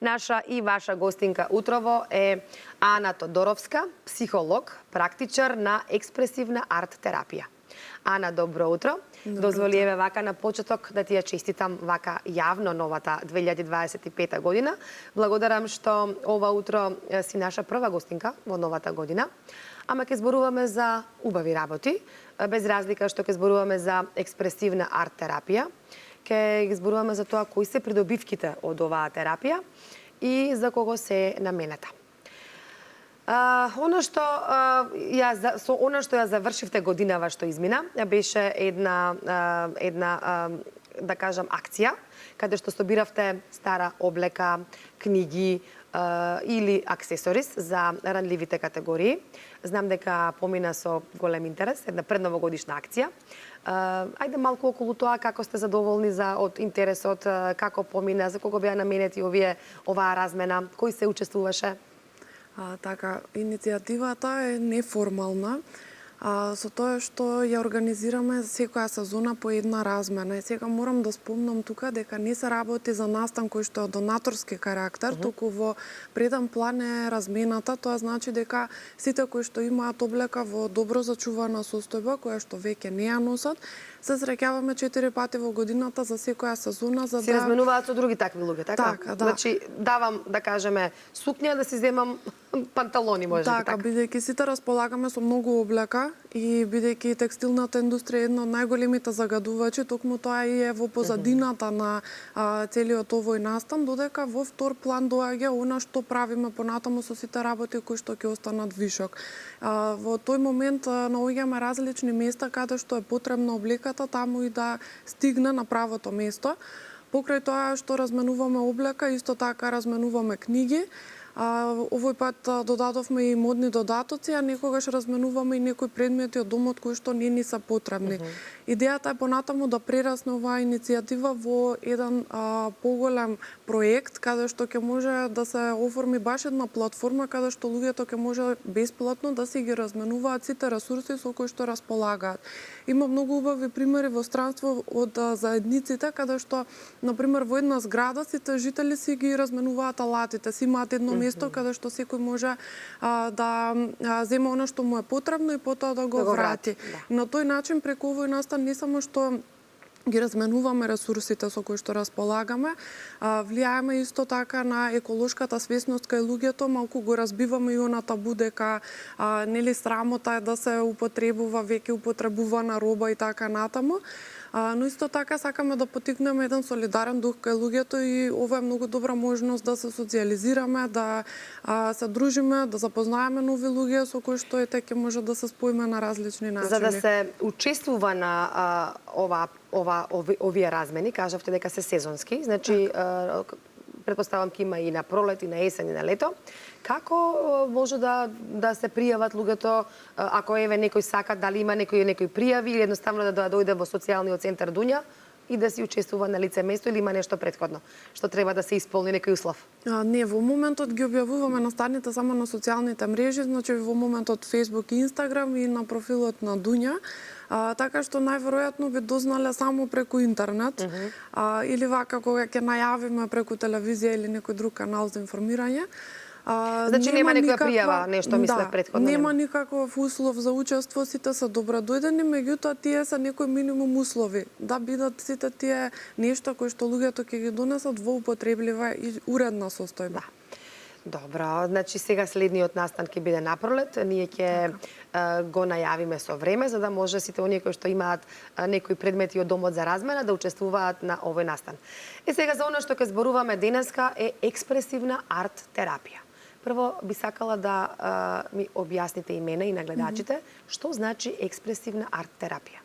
Наша и ваша гостинка утрово е Ана Тодоровска, психолог, практичар на експресивна арт терапија. Ана, добро утро. Дозволи еве вака на почеток да ти ја честитам вака јавно новата 2025 година. Благодарам што ова утро си наша прва гостинка во новата година. Ама ќе зборуваме за убави работи, без разлика што ќе зборуваме за експресивна арт терапија. Ќе зборуваме за тоа кои се придобивките од оваа терапија и за кого се намената. Она што ја завршивте годинава што измина беше една да кажам акција каде што собиравте стара облека, книги или аксесорис за ранливите категории. Знам дека помина со голем интерес една предновогодишна акција. Ајде малку околу тоа како сте задоволни од интересот, како помина, за кого беа наменети оваа размена, кој се учествуваше? Така, иницијативата е неформална, со тоа што ја организираме секоја сезона по една размена. И сега морам да спомнам тука дека не се работи за настан кој што е донаторски карактер, туку во преден план е размената. Тоа значи дека сите кои што имаат облека во добро зачувана состојба, која што веќе не ја носат, се среќаваме 4 пати во годината за секоја сезона за Се разменуваат со други такви луѓе, така? Така, да. Значи, давам, да кажеме, сукња да си земам панталони, може така. Бидејќи сите располагаме со многу облека и бидејќи текстилната индустрија е една од најголемите загадувачи, токму тоа и е во позадината на целиот овој настан, додека во втор план доаѓа она што правиме понатаму со сите работи кои што ќе останат вишок. Во тој момент наоѓаме различни места каде што е потребна облеката таму и да стигне на правото место. Покрај тоа што разменуваме облека, исто така разменуваме книги. Овој пат додадовме и модни додатоци, а некогаш разменуваме и некои предмети од домот кои што не ни се потребни. Идејата е понатаму да прерасне оваа иницијатива во еден поголем проект, каде што ќе може да се оформи баш една платформа каде што луѓето ќе може бесплатно да си ги разменуваат сите ресурси со кои што располагаат. Има многу убави примери во странство од заедниците каде што, например, во една зграда сите жители си ги разменуваат алатите, си имаат едно место каде што секој може да зема она што му е потребно и потоа да го врати. Да. На тој начин преку овој настан не само што ги разменуваме ресурсите со кои што располагаме, влијаеме исто така на еколошката свесност кај луѓето, малку го разбиваме и она табу дека нели срамота е да се употребува веќе употребувана роба и така натаму. Но исто така сакаме да потикнеме еден солидарен дух кај луѓето и ова е многу добра можност да се социјализираме, да се дружиме, да запознаеме нови луѓе со кои што ќе може да се споиме на различни начини. За да се учествува на овие размени, кажавте дека се сезонски, значи претпоставам ќе има и на пролет, и на есен, и на лето. Како може да се пријават луѓето, ако еве некој сака, дали има некој пријави или едноставно да дојде во социјалниот центар Дуња и да си учествува на лице место или има нешто претходно што треба да се исполни некој услов? Не, во моментот ги објавуваме настаните само на социјалните мрежи, значи во моментот Facebook и Instagram и на профилот на Дуња. Така што најверојатно би дознале само преку интернет или вака кога ќе најавиме преку телевизија или некој друг канал за информирање. Значи нема некоја пријава, нешто мислев претходно? Нема никаков услов за учество, сите се добродојдени, меѓутоа тие се некои минимум услови да бидат сите тие нешто кои што луѓето ќе ги донесат во употреблива и уредна состојба. Добро, значи сега следниот настан ќе биде на пролет, ние ќе го најавиме со време за да може сите оние кои што имаат некои предмети од домот за размена да учествуваат на овој настан. Сега за она што ќе зборуваме денеска е експресивна арт терапија. Прво би сакала да ми објасните и мене и на гледачите што значи експресивна арт терапија.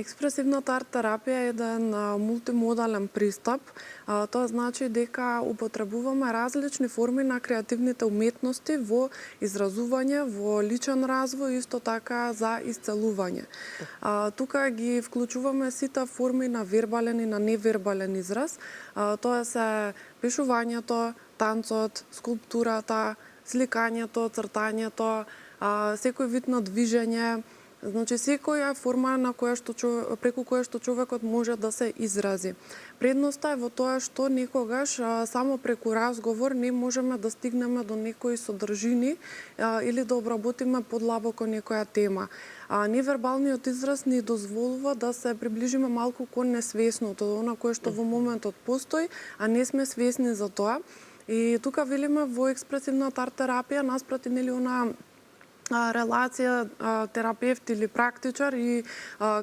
Експресивната арт терапија е еден мултимодален пристап. Тоа значи дека употребуваме различни форми на креативните уметности во изразување, во личен развој, исто така за исцелување. Тука ги вклучуваме сите форми на вербален и на невербален израз. Тоа се пишувањето, танцот, скулптурата, сликањето, цртањето, секој вид на движење, Значи секоја е форма на преку која што човекот може да се изрази. Предноста е во тоа што некогаш само преку разговор не можеме да стигнеме до некои содржини или да обработиме подлабоко некоја тема. Невербалниот израз ни дозволува да се приближиме малку кон несвесното, она кое што во моментот постои, а не сме свесни за тоа. И тука велиме во експресивната арт-терапија наспроти нели она релација терапевт или практичар и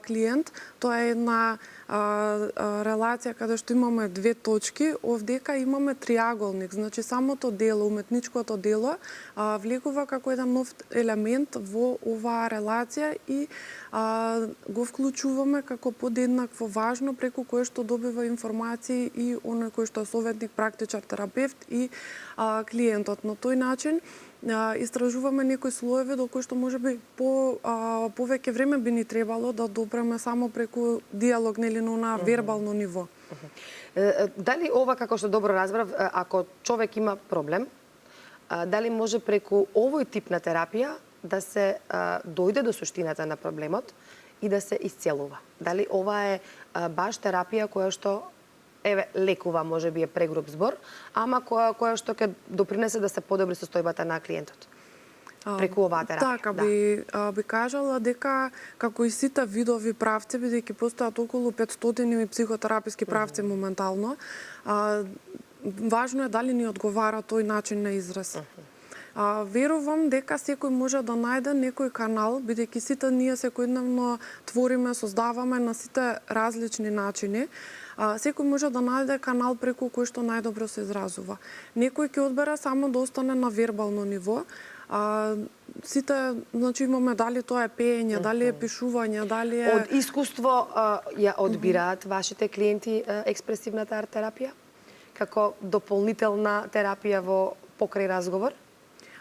клиент, тоа е една релација каде што имаме две точки, овдека имаме триаголник, значи самото дело, уметничкото дело влегува како еден нов елемент во оваа релација и го вклучуваме како подеднакво важно преку кое што добива информации и оној кој што е советник, практичар, терапевт и клиентот. На тој начин истражуваме некои слоеви до кои што можеби повеќе време би ни требало да допреме само преку диалог, нели на вербално ниво. Дали ова, како што добро разбрав, ако човек има проблем, дали може преку овој тип на терапија да се дојде до суштината на проблемот и да се исцелува? Дали ова е баш терапија која што лекува, може би е прегруп збор, ама која што ќе допринесе да се подобри состојбата на клиентот преку оваа терапија. Така, би кажала дека како и сите видови правци, бидејќи постојат околу 500 психотераписки правци моментално, важно е дали ни одговара тој начин на израз. Верувам дека секој може да најде некој канал, бидејќи сите ние секојдневно твориме, создаваме на сите различни начини. Секој може да најде канал преку кој што најдобро се изразува. Некој ќе одбере само да остане на вербално ниво. Сите, значи имаме дали тоа е пеење, дали е пишување, дали е... Од искуство ја одбираат вашите клиенти експресивната арт-терапија како дополнителна терапија во покрај разговор?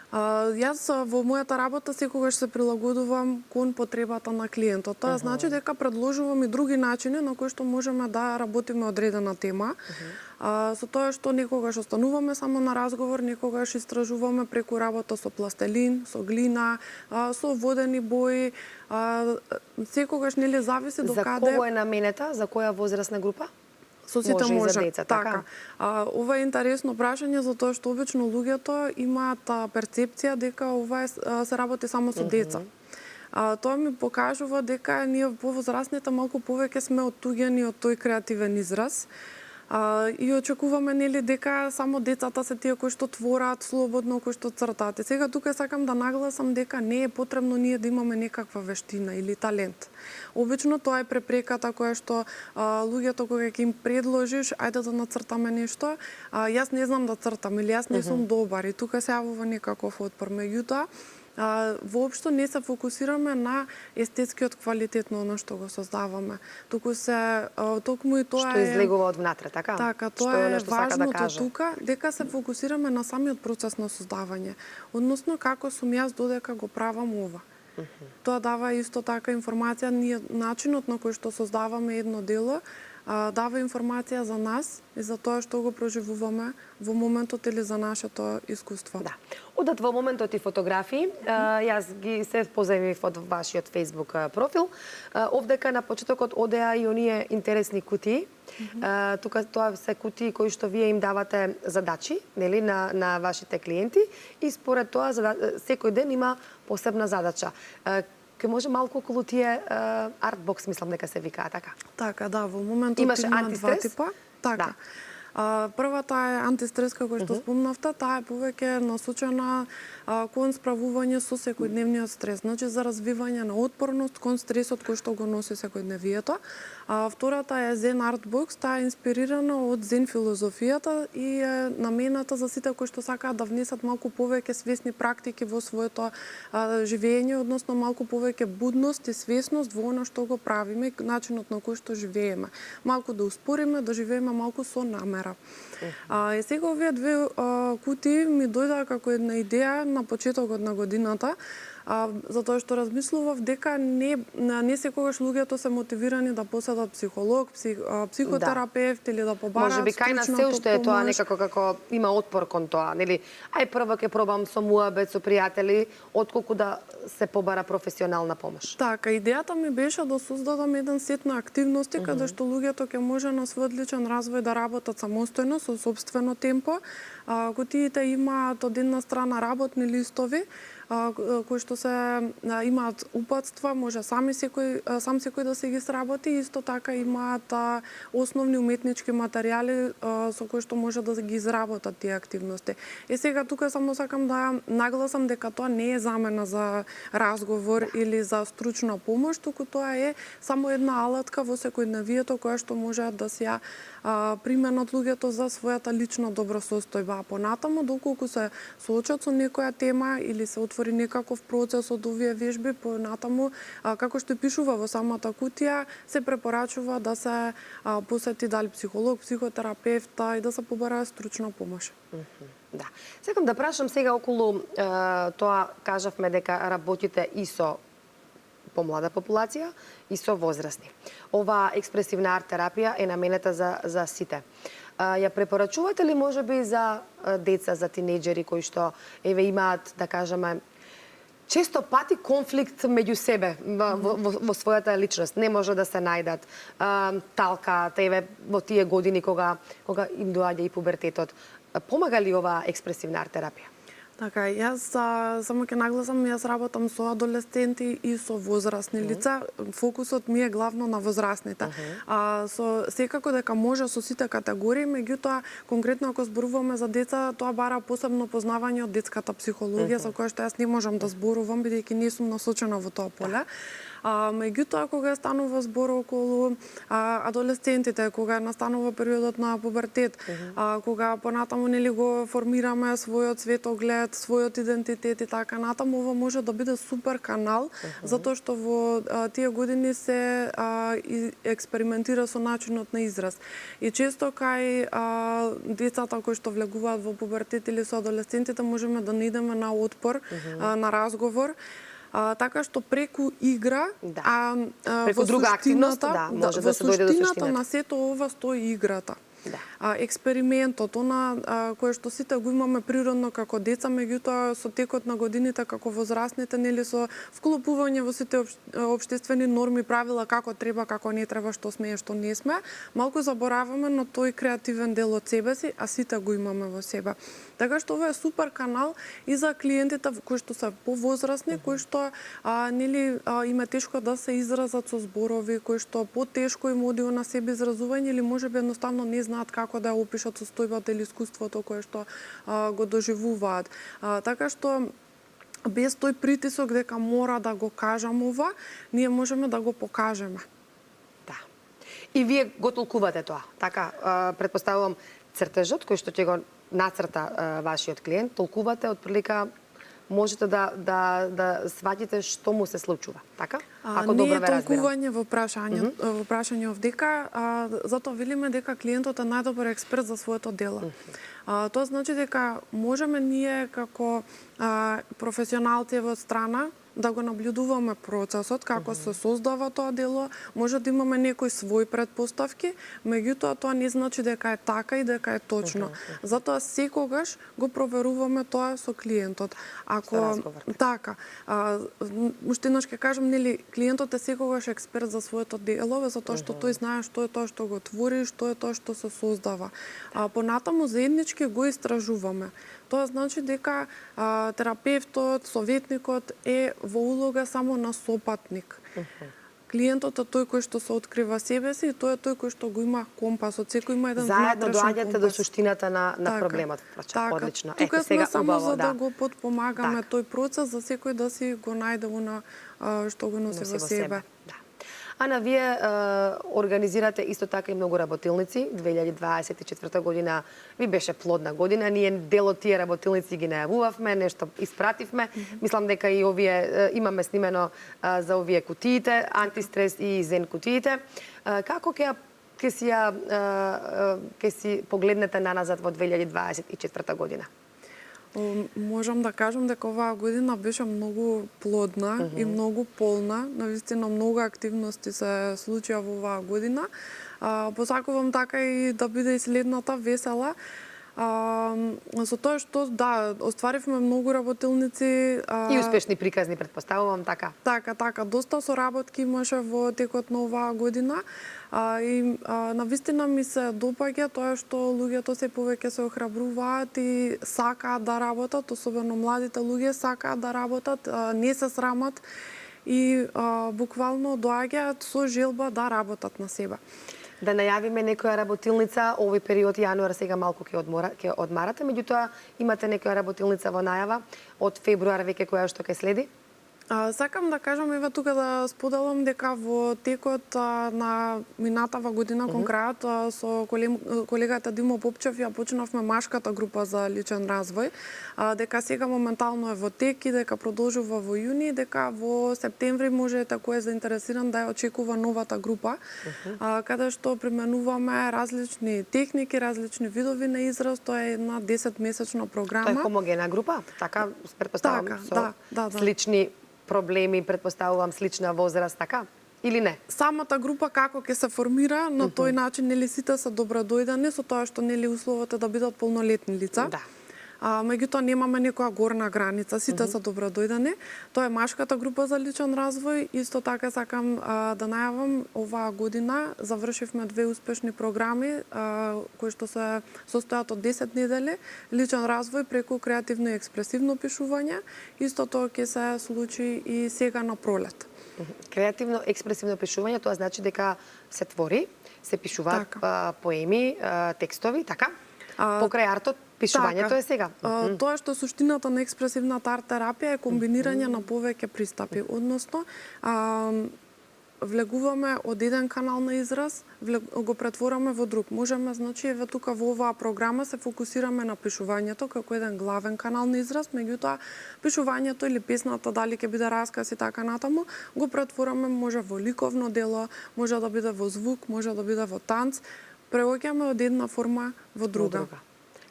Јас во мојата работа секогаш се прилагодувам кон потребата на клиентот. Тоа значи дека предложувам и други начини на кои што можеме да работиме одредена тема. Со тоа што некогаш остануваме само на разговор, некогаш истражуваме преку работа со пластелин, со глина, со водени бои. Секогаш нели зависи до каде... За кого е наменета? За која возрастна група? Со сите може. За деца, така? Ова е интересно прашање затоа што обично луѓето имаат перцепција дека ова се работи само со деца. Тоа ми покажува дека ние повозрастните малку повеќе сме оттуѓени од тој креативен израз. И очекуваме нели дека само децата се тие кои што творат слободно, кои што цртаат. И сега тука сакам да нагласам дека не е потребно ние да имаме некаква вештина или талент. Обично тоа е препреката која што луѓето кога ќе им предложиш ајде да нацртаме нешто, јас не знам да цртам или јас не сум добар и тука се јавува некаков отпор. Меѓутоа, воопшто не се фокусираме на естетскиот квалитет на оно што го создаваме. Токму и тоа што излегува од внатре, така? Така, тоа е важното тука, дека се фокусираме на самиот процес на создавање. Односно, како сум јас додека го правам ова. Тоа дава исто така информација, начинот на кој што создаваме едно дело, дава информација за нас и за тоа што го проживуваме во моментот или за нашето искуство. Да. Одат во моментот и фотографии. Јас ги се позаимив од вашиот Facebook профил. Овдека на почетокот одеа и оние интересни кутии. Тука тоа се кутии кои што вие им давате задачи, нели, на вашите клиенти и според тоа секој ден има посебна задача. Ке може малку околу тие артбокс, мислам дека се викаа, така? Така, да, во моментот има два типа. Така. Првата е антистрес, како што спомнавте, таа е повеќе насочена кон справување со секојдневниот стрес, значи за развивање на отпорност кон стресот кој што го носи секојдневието. Втората е Zen Art Box, таа е инспирирана од Zen филозофијата и е намената за сите кои што сакаат да внесат малку повеќе свесни практики во своето живење, односно малку повеќе будност и свесност во она што го правиме, начинот на кој што живееме. Малку да успориме, да живееме малку со намера. И сега овие две кутии ми дојдоа како една идеја на почетокот на годината, затоа што размислував дека не секогаш луѓето се мотивирани да поседат психолог, психотерапевт или да побараат Може би кај нас се уште е тоа некако како има отпор кон тоа, нели? Ај прво ќе пробам со муабет, со пријатели, отколку да се побара професионална помош. Така, идејата ми беше да создадам еден сет на активности каде што луѓето ќе може на својот личен развој да работат самостојно со сопствено темпо. Кутиите имаат од една страна работни листови кои што се имаат упатства, може сам секој да се ги сработи, исто така имаат основни уметнички материјали со кои што може да ги изработат тие активности. Сега тука само сакам да нагласам дека тоа не е замена за разговор или за стручна помош, туку тоа е само една алатка во секојдневието која што можат да се ја применат луѓето за својата лична добросостојба. А понатаму, доколку се соочат со некоја тема или се отвори некаков процес од овие вежби, понатаму, како што пишува во самата кутија, се препорачува да се посети дали психолог, психотерапевт и да се побара стручна помош. Да. Сакам да прашам сега околу тоа, кажавме дека работите и со помлада популација и со возрастни. Оваа експресивна арт терапија е наменета за сите. Ја препорачувате ли можеби за деца, за тинејџери кои што имаат, да кажеме, често пати конфликт меѓу себе во својата личност, не може да се најдат талка во тие години кога им доаѓа и пубертетот. Помага ли оваа експресивна арт терапија? Така, јас само ќе нагласам, јас работам со адолесценти и со возрастни лица. Фокусот ми е главно на возрастните. Секако дека може со сите категории, меѓутоа конкретно ако зборуваме за деца, тоа бара посебно познавање од детската психологија, за која што јас не можам да зборувам бидејќи не сум насочена во тоа поле. Меѓутоа, кога станува збор околу адолесцентите, кога настанува периодот на пубертет, кога понатаму нели го формираме својот светоглед, својот идентитет и така натаму, ова може да биде супер канал, затоа што во тие години се експериментира со начинот на израз. И често кај децата кои што влегуваат во пубертет или со адолесцентите можеме да наидеме на отпор, на разговор. Така што преку игра, преку друга активност, може да се дојде до суштината. Во суштината на сето ова стои играта. Експериментот, кое што сите го имаме природно како деца, меѓутоа со текот на годините како возрастните, нели со вклопување во сите општествени норми, правила како треба, како не треба, што сме и што не сме, малку забораваме на тој креативен дел од себе си, а сите го имаме во себе. Така што ова е супер канал и за клиентите кои што се повозрастни, кои што нели им е тешко да се изразат со зборови, кои што потешко им оди на себе изразување или можеби едноставно не знаат како да ја опишат состојбата или искуството кое што го доживуваат. Така што без тој притисок дека мора да го кажам ова, ние можеме да го покажеме. Да. И вие го толкувате тоа, така? Претпоставувам цртежот кој што ќе го нацрта вашиот клиент, толкувате отприлика можете да сваќате што му се случува, така? Ако добро ве разбирам. Не е толкување во прашање дека, затоа велиме дека клиентот е најдобар експерт за своето дело. Тоа значи дека можеме ние како професионалци од страна да го наблюдуваме процесот, како се создава тоа дело, може да имаме некои своји предпоставки, меѓутоа тоа не значи дека е така и дека е точно. Затоа секогаш го проверуваме тоа со клиентот. Ако така, уште еднаш ќе кажам, нели, клиентот е секогаш експерт за своето дело, затоа што тој знае што е тоа што го твори, што е тоа што се создава. Понатаму заеднички го истражуваме. Тоа значи дека терапевтот, советникот е во улога само на сопатник. Клиентот е тој кој што се открива себе си и тој е тој кој што го има компасот. Секој има еден заедно доаѓате до суштината на проблемот. Одлично. Тука сме само за да го потпомагаме тој процес, за секој да си го најде она што го носи во себе. Ана, вие организирате исто така и многу работилници. 2024 година ви беше плодна година. Ние дел од тие работилници ги најавувавме, нешто испративме. Мислам дека и овие имаме снимено за овие кутиите, антистрес и зен кутиите. Како ќе си погледнете наназад во 2024 година? Можам да кажам дека оваа година беше многу плодна и многу полна. Навистина многу активности се случија во оваа година. Посакувам така и да биде и следната весела. Со тоа што да, остваривме многу работилници И успешни приказни, претпоставувам така. Така, доста соработки имаше во текот на оваа година. Навистина ми се допаѓа тоа што луѓето се повеќе се охрабруваат и сакаат да работат, особено младите луѓе сакаат да работат, не се срамат и буквално доаѓаат со желба да работат на себе. Да најавиме некоја работилница, овој период јануар сега малку ќе одмарате, меѓутоа имате некоја работилница во најава од февруар веќе која што ќе следи? Сакам да кажам еве тука да споделам дека во текот на минатава година кон крајот со колегата Димо Попчев ја почнавме машката група за личен развој, дека сега моментално е во тек и дека продолжува во јуни, дека во септември можете кој е заинтересиран да ја очекува новата група, каде што применуваме различни техники, различни видови на израз, тоа е една 10-месечна програма. Тоа е хомогена група, така претпоставам Така, со слични проблеми, претпоставувам слична возраст, така? Или не? Самата група како ќе се формира, на тој начин нели сите се добродојдени со тоа што нели условот е да бидат полнолетни лица. Да. Меѓутоа немаме некоја горна граница, сите се добродојдени. Тоа е машката група за личен развој. Исто така сакам да најавам, оваа година завршивме 2 успешни програми кои што се состојат од 10 недели, личен развој преку креативно и експресивно пишување. Истото ќе се случи и сега на пролет. Креативно експресивно пишување, тоа значи дека се твори, се пишуваат поеми, текстови, така? Покрај артот, пишувањето е сега. Тоа што суштината на експресивната арт терапија е комбинирање на повеќе пристапи, односно влегуваме од еден канал на израз, го претвораме во друг. Можеме, значи, еве тука во оваа програма се фокусираме на пишувањето како еден главен канал на израз, меѓутоа пишувањето или песната, дали ќе биде расказ и така натаму, го претвораме може во ликовно дело, може да биде во звук, може да биде во танц. Преоѓаме од една форма во друга.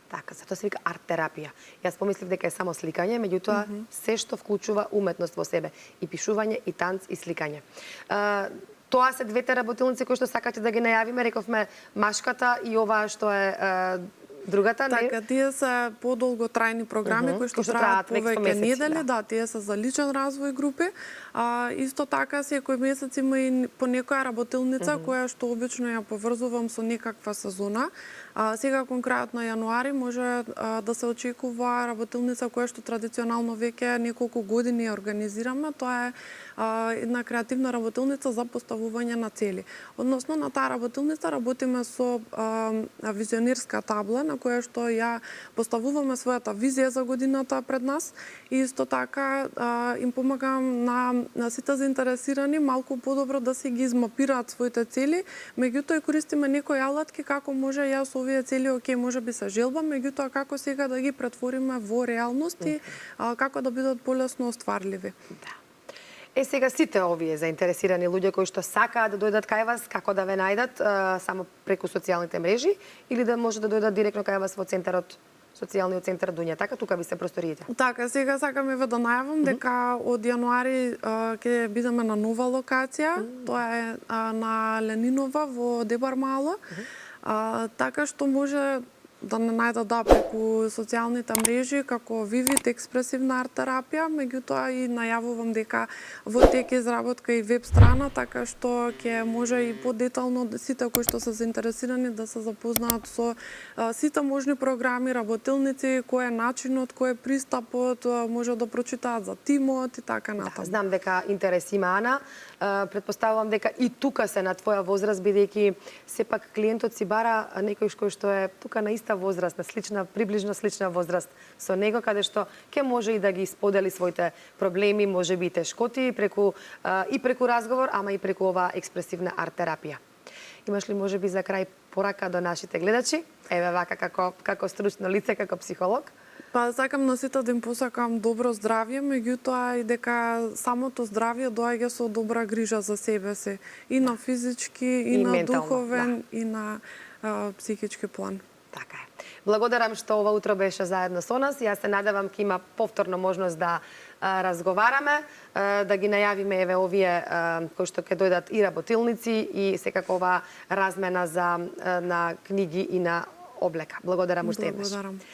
Така, затоа се вика арт терапија. Јас помислив дека е само сликање, меѓутоа се што вклучува уметност во себе, и пишување, и танц, и сликање. Тоа се двете работилници кои што сакате да ги најавиме, рековме машката и оваа што е другата, не? Така, тие се подолготрајни програми кои што траат повеќе недели, да, тие се за личен развој групи. Исто така секој месец има и по некоја работилница која што обично ја поврзувам со некаква сезона. Сега кон крајот на јануари може да се очекува работилница која што традиционално веќе неколку години ја организираме. Тоа е една креативна работилница за поставување на цели. Односно на таа работилница работиме со визионерска табла на која што ја поставуваме својата визија за годината пред нас и исто така им помагам на сите заинтересирани малку подобро да си ги измапираат своите цели, меѓутоа користиме некои алатки како може јас овие цели, окей, може би се желба, меѓутоа како сега да ги претвориме во реалност и како да бидат полесно остварливи. Да. Сега сите овие заинтересирани луѓе кои што сакаат да дојдат кај вас, како да ве најдат, само преку социјалните мрежи или да може да дојдат директно кај вас во центарот, социјалниот центар Дуња, така тука би се просториите? Така, сега сакам еве да најавам дека од јануари ќе бидеме на нова локација, тоа е на Ленинова во Дебар мало, така што може да не најдат преку социјалните мрежи како Vivid експресивна арт терапија, меѓутоа и најавувам дека во тек изработка и веб страна, така што ќе може и подетално сите кои што се заинтересирани да се запознаат со сите можни програми, работилници, кој е начинот, кој е пристапот, може да прочитаат за тимот и така натаму. Да, знам дека интерес има Ана. Претпоставувам дека и тука се на твоја возраст, бидејќи сепак клиентот си бара некој кој што е тука на иста возраст, на слична, приближно слична возраст со него, каде што ќе може и да ги сподели своите проблеми, може би и тешкоти преку разговор, ама и преку оваа експресивна арт терапија. Имаш ли може би за крај порака до нашите гледачи? Еве вака како стручно лице, како психолог? Па сакам на сите да им посакам добро здравје, меѓутоа и дека самото здравје доаѓа со добра грижа за себе си, и на физички, и на ментално, духовен, и на психички план. Така е. Благодарам што ова утро беше заедно со нас. Јас се надевам ќе има повторно можност да разговараме, да ги најавиме еве овие кои што ќе дојдат и работилници и секако оваа размена на книги и на облека. Благодарам уште еднаш. Благодарам.